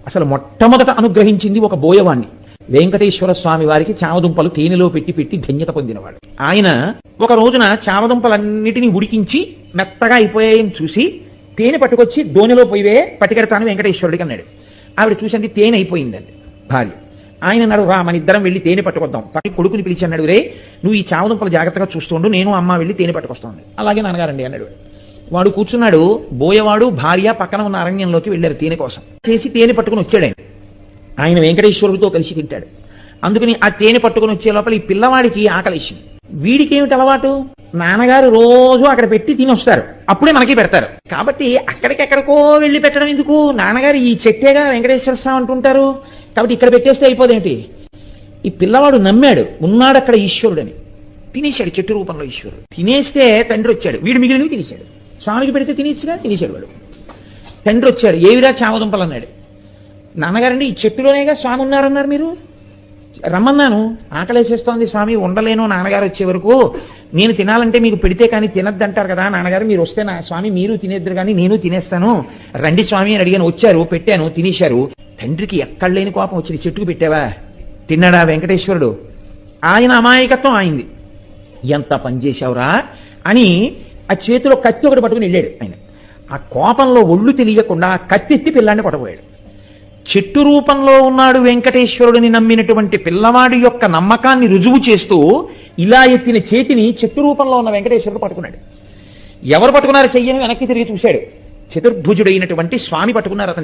అసలు మొట్టమొదట అనుగ్రహించింది ఒక బోయవాణ్ణి. వెంకటేశ్వర స్వామి వారికి చామదుంపలు తేనెలో పెట్టి పెట్టి ధన్యత పొందినవాడు ఆయన. ఒక రోజున చామదుంపలన్నిటినీ ఉడికించి మెత్తగా అయిపోయాయని చూసి తేనె పట్టుకొచ్చి దోణిలో పోయివే పట్టుకెడతాను వెంకటేశ్వరుడికి అన్నాడు. ఆవిడ చూసింది తేనె అయిపోయిందండి భార్య. ఆయన అన్నాడు, రా మన ఇద్దరం వెళ్ళి తేనె పట్టుకొద్దాం. కొడుకుని పిలిచి అన్నాడు, రే నువ్వు ఈ చామదుంపలు జాగ్రత్తగా చూస్తుండు, నేను అమ్మ వెళ్ళి తేనె పట్టుకొస్తాను. అలాగే నాన్నగారండి అన్నాడు. వాడు కూర్చున్నాడు. బోయవాడు భార్య పక్కన ఉన్న అరణ్యంలోకి వెళ్ళారు తేనె కోసం. చేసి తేనె పట్టుకుని వచ్చాడు ఆయన వెంకటేశ్వరుడితో కలిసి తింటాడు. అందుకని ఆ తేనె పట్టుకుని వచ్చే లోపల ఈ పిల్లవాడికి ఆకలిసింది. వీడికి ఏమిటి అలవాటు, నాన్నగారు రోజు అక్కడ పెట్టి తిని వస్తారు, అప్పుడే మనకి పెడతారు. కాబట్టి అక్కడికెక్కడికో వెళ్ళి పెట్టడం ఎందుకు, నాన్నగారు ఈ చెట్టేగా వెంకటేశ్వర స్వామి అంటుంటారు, కాబట్టి ఇక్కడ పెట్టేస్తే అయిపోదేంటి. ఈ పిల్లవాడు నమ్మాడు, ఉన్నాడు అక్కడ ఈశ్వరుడని. తినేశాడు, చెట్టు రూపంలో ఈశ్వరుడు. తినేస్తే తండ్రి వచ్చాడు, వీడు మిగిలినవి తినేశాడు. స్వామికి పెడితే తినేచ్చుగా, తినేశాడు వాడు. తండ్రి వచ్చాడు, ఏవిరా చామదుంపలు అన్నాడు. నాన్నగారండి ఈ చెట్టులోనేగా స్వామి ఉన్నారన్నారు, మీరు రమ్మన్నాను, ఆకలేసేస్తోంది స్వామి, ఉండలేను నాన్నగారు వచ్చే వరకు, నేను తినాలంటే మీకు పెడితే కానీ తినద్దంటారు కదా నాన్నగారు, మీరు వస్తే నా స్వామి మీరు తినేద్దరు కానీ నేను తినేస్తాను, రండి స్వామి అని అడిగాను. వచ్చారు, పెట్టాను, తినేశారు. తండ్రికి ఎక్కడ లేని కోపం వచ్చింది. చెట్టుకు పెట్టావా, తిన్నాడా వెంకటేశ్వరుడు? ఆయన అమాయకత్వం ఆయింది. ఎంత పనిచేశావురా అని ఆ చేతిలో కత్తి ఒకటి పట్టుకుని వెళ్ళాడు ఆయన. ఆ కోపంలో ఒళ్ళు తెలియకుండా కత్తి ఎత్తి పిల్లాన్ని కొట్టబోయాడు. చెట్టు రూపంలో ఉన్నాడు వెంకటేశ్వరుడిని నమ్మినటువంటి పిల్లవాడి యొక్క నమ్మకాన్ని రుజువు చేస్తూ ఇలా ఎత్తిన చేతిని చెట్టు రూపంలో ఉన్న వెంకటేశ్వరుడు పట్టుకున్నాడు. ఎవరు పట్టుకున్నారు చెయ్యని వెనక్కి తిరిగి చూశాడు. చతుర్భుజుడైనటువంటి స్వామి పట్టుకున్నారు అతని